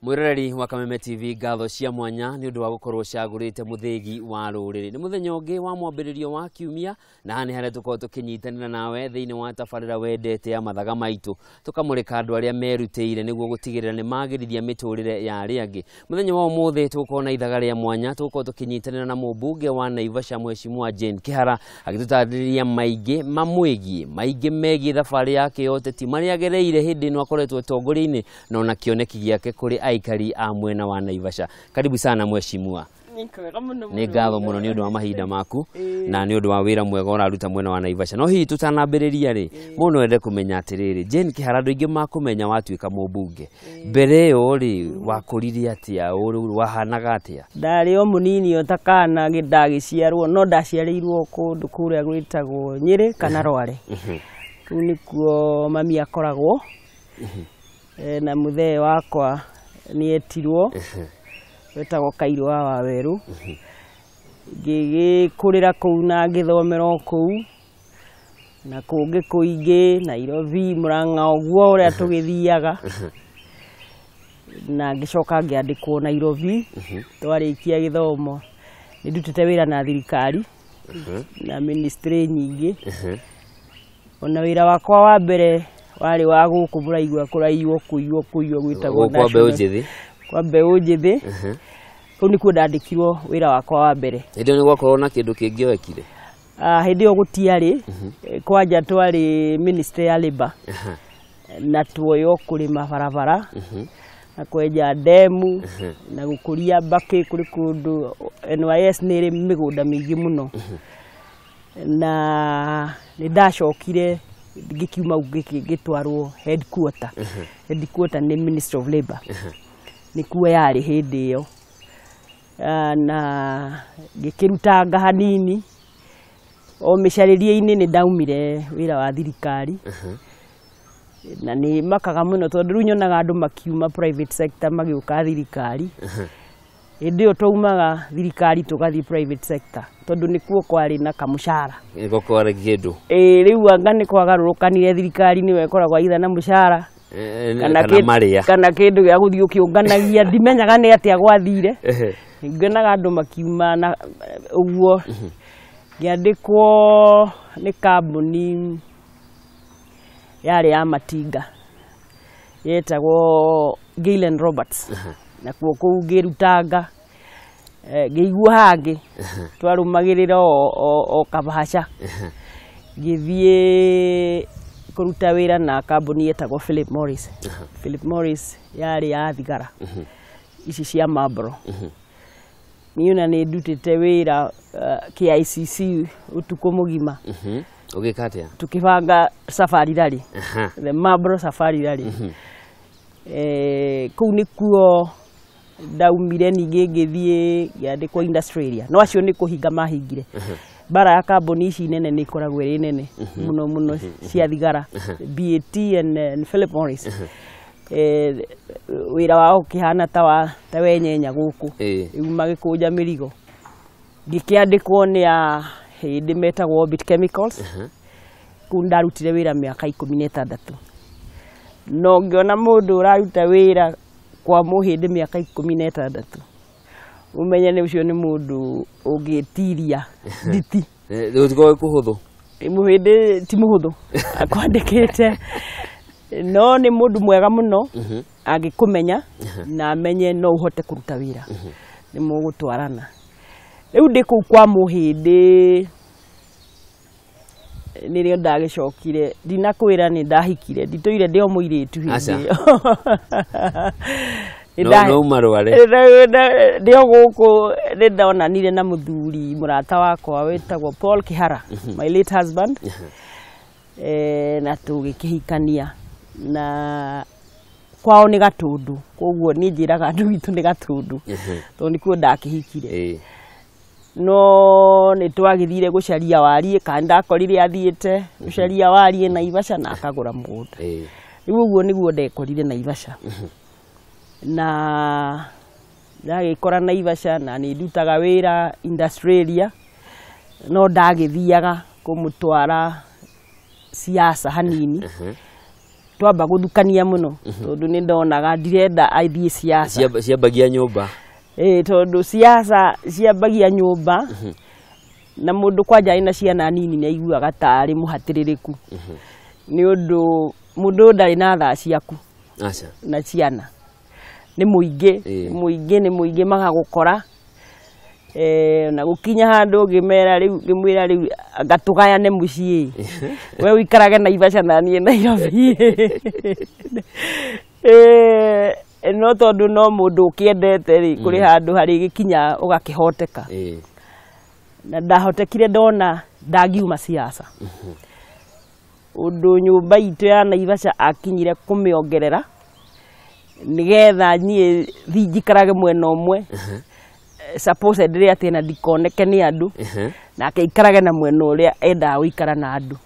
Mwiroreri wa Kameme TV ngatho cia mwanya ni undu wa gukorwo cagurite muthegi wa ruriri ni muthenya ungi wa mwambiririo wa kiumia na hani haria tukorwo tukinyitanira nawe thiini wa tabarira wendete ya mathaga maitu tukamurika andu aria merutĩire niguo gutigirira ni magirithia miturire ya aria angi. Muthenya wa umuthi tukorwo na ithaga ria mwanya tukorwo tukinyitanira na Mumbunge wa Naivasha Mheshimiwa Kihara agitutariria maingi mamwigie maingi megie thabari yake yote ti maria agereire hindi no akoretwo tongori-ini no na kioneki giake kuri aikari a mwena wa Naivasha. Karibu sana Mheshimiwa. Ni ngatho muno ni undu wa mahinda maku na ni undu wa wira mwega uraruta mwena wa Naivasha. No hihi tutanambiriria ri muno wende kumenya atiriri Kihara andu ingi makumenya watuika Mumbunge mbere yo ri wakuririe atia wahanaga atia? Ndari o munini o takana ngidagiciarwo no ndaciarirwo kundu kuria gwitagwo Nyeri kana Rware. Kuu nikuo mami akoragwo na muthee wakwa ni etirwo wetagwo Kairo wa Waweru gigikurira kuu na ngithomera kuu na kungi kuingi Nairobi Murang'a ogwo uria tugithiaga na ngicoka ngiandikwo Nairobi twarikia githomo ni ndutite wira na thirikari na ministry nyingi ona wira wakwa wa mbere wari wa guku muraigwa kuraiwo kuiyo gwitagwo kwa mbeu njithi kuu nikuo ndandikirwo wira wakwa wa mbere. Hindi ni gwakorwo na kindu kingi wekire? Hindi yo gutiari kwanja twari ministry ya labor na tuoyo kurima barabara na kwenja demu na gukuria mbaki kuri kundu NYS ni ri migunda mingi muno na ni ndacokire gikiuma gitwarwo headquarter ni Ministry of Labor nikuo yari hindi yo na gikirutanga hanini o micaririe-ini ni ndaumire wira wa thirikari na ni makaga muno tondu riu nyonaga andu makiuma private sector magiuka thirikari hindi yo twaumaga thirikari tugathii private sector tondu nikuo kwari na kamushara niko kwari kindu riu anga ni kwagarurukanire thirikari ni wekoragwa itha na mushara kana kindu gya guthii ukiunganagia ndimenyaga ni atia gwathire ngenaga andu makiuma na uguo ngiandikwo ni kambuni yari ya matinga yetagwo Gillen Roberts na kuu ngirutanga ngiigua hangi twarumagirira o kabahasha ngithie kuruta wira na kambuni yetagwo Philip Morris yari ya thigara ici cia mabro niuna ni ndutite wira KICC utuko mugima ugikatia tukibanga safari rally the mabro safari rally kuu nikuo ndaumire ningi ngithie ngiandikwo industry area no acio ni kuhinga mahingire bara ya kambuni ici nene ni ikoragwo iri nene muno cia thigara BAT and Philip Morris wira wao kihana ta wenyenya guku riu magikunja mirigo ngikiandikwo ni a hindi metagwo Orbit Chemicals kuu ndarutire wira miaka 16 no ngiona mundu uraruta wira kwa muhindi miaka 16 umenye ni ucio ni mundu ungitiria nditi ndutiko kuhuthu muhindi ti muhuthu akwandikite no ni mundu mwega muno agikumenya na amenye no uhote kuruta wira ni mugutwarana riu ndi kuu kwa muhindi nirio ndagicokire ndinakwira ni ndahikire nditoire ndio muiritu hindi no marware ndio guku ndonanire na muthuri murata wakwa wetagwo Paul Kihara my late husband na tugikihikania na kwao ni Gatundu koguo ni njiraga andu witu ni Gatundu to nikuo ndakihikire no nĩ twagithire gũcaria warie kanda korire athiĩte gũcaria warie Naivasha na akagũra mũgũnda rĩu ũguo nĩguo ndekorire Naivasha na ndagĩkora Naivasha na nĩ ndutaga wĩra Australia no ndagĩthiaga kũmũtwara siasa hanini twamba gũthukania mũno tondũ nĩ ndonaga ndirenda athiĩ siasa ciambagia nyũmba tondũ siasa ciambagia nyũmba na mũndũ kwanja ina ciana nini nĩ aiguaga tarĩ mũhatĩrĩrĩku nĩ ũndũ mũndũ ndarĩ na thaa ciaku na ciana nĩ mũingĩ magagũkora na gũkinya handũ ngĩmera rĩu ngĩmwĩra rĩu ngatũgayane mũciĩ we ũikarage Naivasha na niĩ Nairobi no tondũ no mũndũ ũkĩendete rĩ kũrĩ handũ harĩ gĩkinya ũgakĩhoteka na ndahotekire ndona ndangiuma siasa ũndũ nyũmba itũ ya Naivasha akinyire kũmĩongerera nigetha niĩ thijikarage mwena ũmwe suppose ndĩrĩ atĩ na ndikoneke nĩ andũ na akĩikarage na mwena ũrĩa endaga gũikara na andũ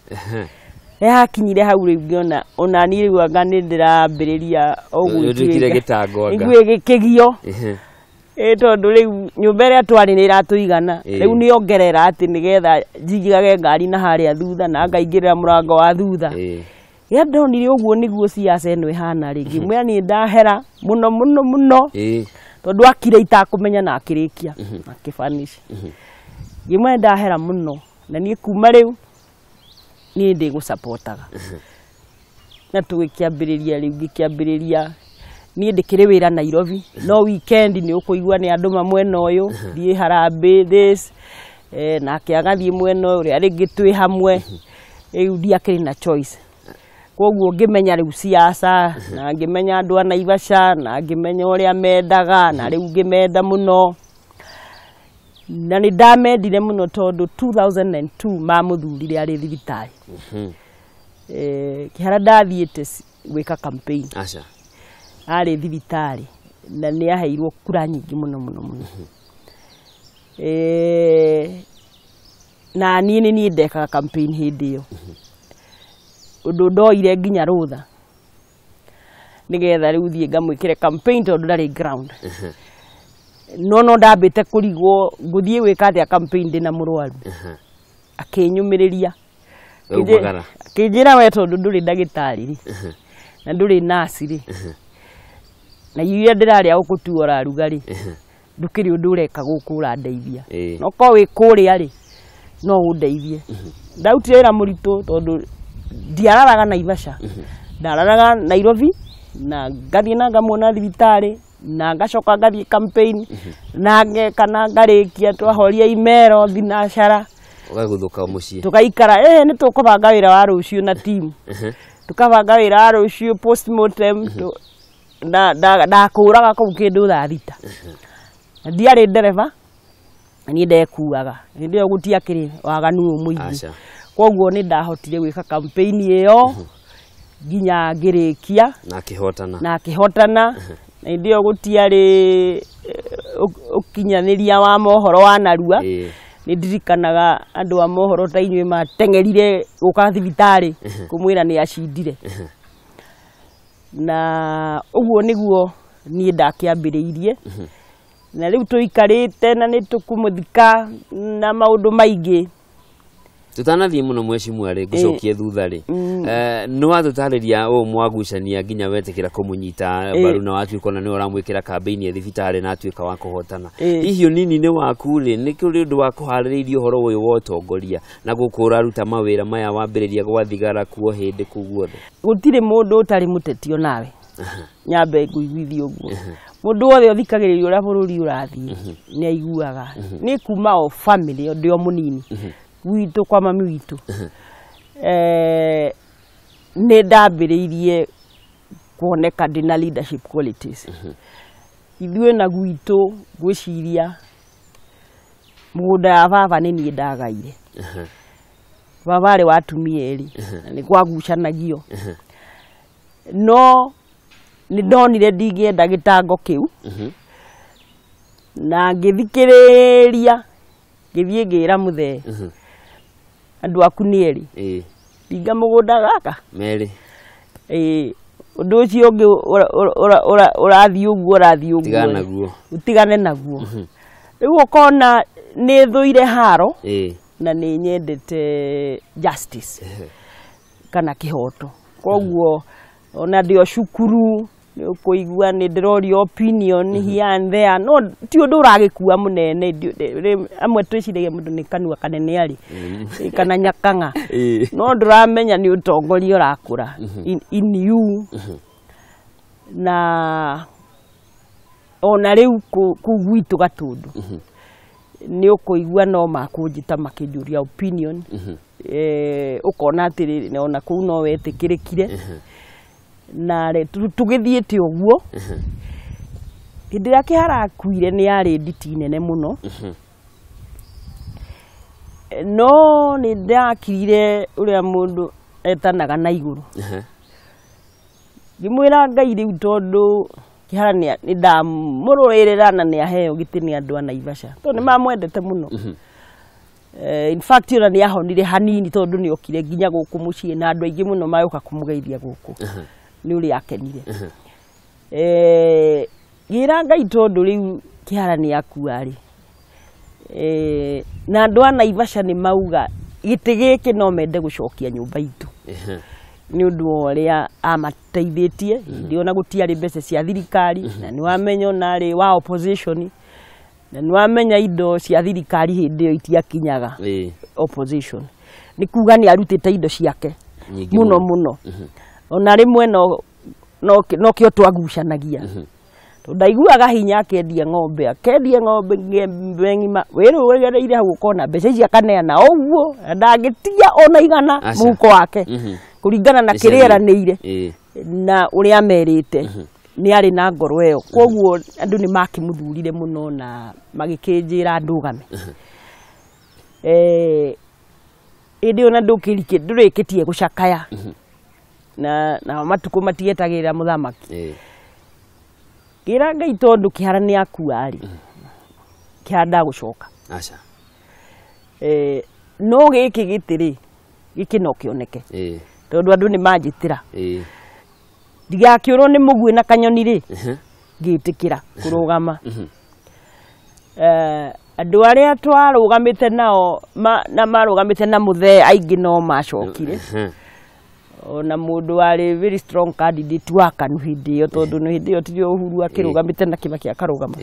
yakinyire hau rĩu ngĩona ona niĩ rĩu anga nĩ ndĩrambĩrĩria ũguo gĩkĩgio tondũ rĩu nyũmba ĩrĩa twarĩ nĩ ĩratũigana rĩu nĩongerera atĩ nĩgetha njigage ngari na harĩa thutha na ngaingĩrĩra mũrango wa thutha ndonire ũguo nĩguo siasa ĩno ĩhana rĩngĩ mwĩra nĩ ndahera mũno tondũ akire itakũmenya na akĩrĩkia akĩfanish ngĩmwe ndahera mũno na niĩ kuma rĩu niĩ ndĩgũsupportaga na tũgĩkĩambĩrĩria rĩu ngĩkĩambĩrĩria niĩ ndĩkĩrĩ wĩra Nairobi no weekend nĩ ũkũigua nĩ andũ mamwena ũyũ thiĩ harambĩ this nake agathiĩ mwena ũrĩa rĩngĩ twĩ hamwe rĩu ndiakĩrĩ na choice koguo ngĩmenya rĩu siasa na ngĩmenya andũ a Naivasha na ngĩmenya ũrĩa mendaga na rĩu ngĩmenda mũno na nĩ ndamendire mũno tondũ 2002 mamũthurire arĩ thibitarĩ Kihara ndathiĩte gwĩka campaign arĩ thibitarĩ na nĩ aheirwo kura nyingĩ mũno na niĩ ndekaga campaign hĩndĩ ĩyo ũndũ ndoire nginya rũtha nĩgetha rĩu thiĩ ngamwĩkĩre campaign tondũ ndarĩ ground no ndambĩte kũrigwo ngũthiĩ gwĩka atĩa campaign ndĩna mũrwaru akĩnyũmĩrĩria akĩnjĩra we tondũ ndũrĩ ndagĩtarĩ na ndũrĩ nurse rĩ na iria ndĩrarĩa gũkũtua ũraruga rĩ ndũkĩrĩ ũndũ ũreka gũkũ ũrandeithia no ko wĩ kũrĩa rĩ no ũndeithie ndarutire wĩra mũritũ tondũ ndiararaga Naivasha ndararaga Nairobi na ngathiĩ na ngamwona thibitarĩ na ngacoka ngathiĩ campaign na ngekana ngarĩkia twahoria imero thinacara ũgagũthũka mũciĩ tukaikara nĩ tũkũbanga wĩra wa rũciũ na team tukabanga wĩra wa rũciũ postmortem ndakũraga kũu kĩndũ thaa thita ndiarĩ ndereba niĩ ndekuaga hĩndĩ ĩyo gũtiakĩrĩ waganu mũingĩ koguo nĩ ndahotire gwĩka campaign ĩyo nginya ngĩrĩkia na akĩhotana na hĩndĩ ĩyo gũtiarĩ ũkinyanĩria wa mohoro wa narua nĩ ndirikanaga andũ a mohoro ta inyuĩ mateng'erire gũka thibitarĩ kũmwĩra nĩ acindire na ũguo nĩguo niĩ ndakĩambĩrĩirie na rĩu tũikarĩte na nĩ tũkũmũthika na maũndũ maingĩ tutanathiĩ mũno mwecimu arĩ gũcokie thutha rĩ nĩ watũtarĩria ũũ mwagucania nginya wetĩkĩra kũmũnyita mbaru na watuĩka na nĩ ũramwĩkĩra campaign ya thibitarĩ na atuĩka wa kũhotana hihi ũnini-inĩ waku rĩ nĩ kũrĩ ũndũ wa kũharĩrĩirie ũhoro ũyũ wa ũtongoria na gũkũ ũraruta mawĩra maya wambĩrĩria gwathigara kuo hĩndĩ kũu guothe gũtirĩ mũndũ ũtarĩ mũtetio nawe nyambe ngũiguithie ũguo mũndũ wothe ũthikagĩrĩria ũrĩa bũrũri ũrathiĩ nĩ aiguaga nĩ kuma o family ndĩ o mũnini gwitũ kwa mami witũ nĩ ndambĩrĩirie kuoneka ndĩna leadership qualities ithuĩ na gwitũ gwĩciria mũgũnda ya baba nĩ niĩ ndagaire baba arĩ wa atumia erĩ nĩ kwagucanagio no nĩ ndonire ndingĩenda gĩtango kĩu na ngĩthikĩrĩria ngithie ngira muthe andu aku ni eri inga mugunda gaka meri undu ucio ungi urathi uguo utigane naguo riu ukona ni thuire haro na ni nyendete justice kana kihoto koguo ona ndio cukuru ni ukuigua ni ndirori opinion here and there no ti undu uragikua munene amwe twiciragia mundu ni kanua kanene ari kana nyakanga no nduramenya ni utongoria urakura in you na ona riu kugwitu gatundu ni ukuigua no makunjita makijuria opinion ukona atiri ona kuu no wetikirikire na tugithiete uguo indira Kihara akuire ni yari nditi nene muno no ni ndakirire uria mundu etanaga na iguru ngimwira Ngai riu tondu Kihara ni ndamururira na ni aheo giti ni andu a Naivasha to ni mamwendete muno in fact ora ni ahonire hanini tondu ni okire nginya guku mucii na andu aingi muno mayoka kumugeithia guku ni uri akenire gira Ngai tondu riu Kihara ni akuari na andu a Naivasha ni mauga giti giki no mende gucokia nyumba itu ni undu oria amateithĩtie ndi ona gutiari mbeca cia thirikari na ni wamenya nari wa opposition na ni wamenya indo cia thirikari hindi yo itiakinyaga opposition ni kuga ni arutite indo ciake muno ona rimwe no kio twagucanagia ndaiguaga hinya akendia ng'ombe ng'ima wiru wegereire hau ukona mbeca ici akaneana uguo ndagitia ona igana muhuko wake kuringana na kirieranire na uria amerite ni ari na ngoro iyo koguo andu ni makimuthurire muno na magikinjira ndugame indi ona ndurikitie gucakaya na matuko matietagira muthamaki gira Ngai tondu Kihara ni akuari Kihara gucoka acha no giki gitiri giki no kioneke tondu andu ni manjitira ndigakiurwo ni mugui na kanyoni ri ngitikira kurugama andu aria twarugamite nao na marugamite na muthe aingi no macokire ona mundu ari very strong candidate wa KANU hindi yo tondu no hindi yo tio Uhuru akirugamite na Kibaki akarugama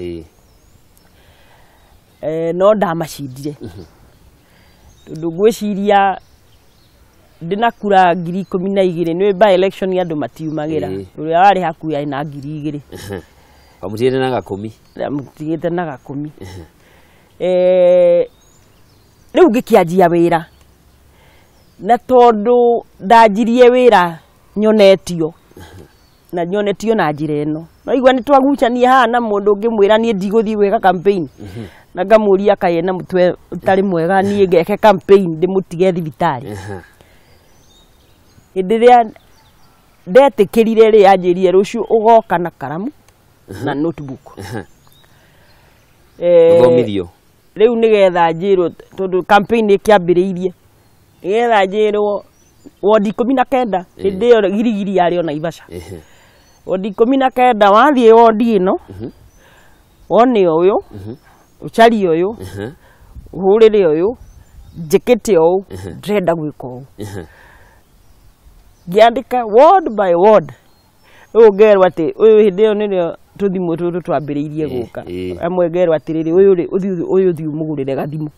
no ndamacindire tondu gwiciria ndina kura 12,000 ni by election ya andu matiumagira uria wari hakuya na 2,000 amutigite na 10 amutigite na 10 riu ngikianjia wira na tondu ndanjirie wira nyonetio na nyonetio na njira ino no igwa ni twagucania haha na mundu ngimwira ni ndiguthii gwika campaign na ngamuria kaye na mutwe utari mwega ni ngeke campaign ndimutige thibitari indiria ndetikirire ri anjirie rucio ugoka na karamu na notebook thomithio riu nigetha njirwo tondu campaign ikiambiriirie nigetha njirwo wodi 19 hindi yo girigiri yari ona Naivasha wodi 19 wathie wodi ino wone uyu uchari uyu uhurire uyu njikite uyu ndrenda gwika uyu giandika word by word ugerwa ati uyu hindi yo nirio tuthimu tutu twambiriirie guka amwe gerwa atiriri uyu thiu mugurire gathimu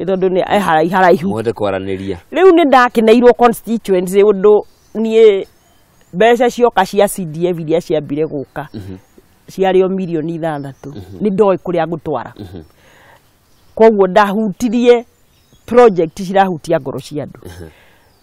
tondu ni haraihu mwende kwaraniria riu ni ndakineirwo constituency undu nie mbeca cioka cia CDF iria ciambire guka ciario $6,000,000 ni ndoi kuria ngutwara koguo ndahutirie project cirahutia ngoro cia andu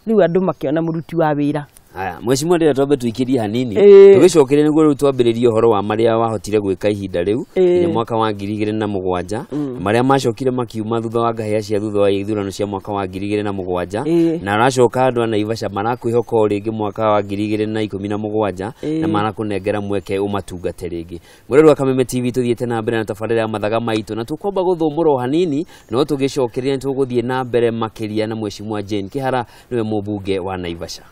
riu andu makiona muruti wa wira Haya, mheshimiwa ndio twambe tuikirie hanini. Tugicokeria niguo riu twambiririe horo wa maria wahotire gwika ihinda riu ni mwaka wa 2007 maria macokire makiuma thutha wa ngahia cia thutha wa ithurano cia mwaka wa 2007 na aracoka andu a Naivasha marakwihoka ringi mwaka wa 2017 na marakunengera mweke umatungate ringi. Murero wa Kameme TV tuthiete na mbere na tabarira ya Mathaga maitu na tukomba guthumura hanini no tugicokeria tuguthie na mbere makiria na mheshimiwa Kihara niwe Mumbunge wa Naivasha.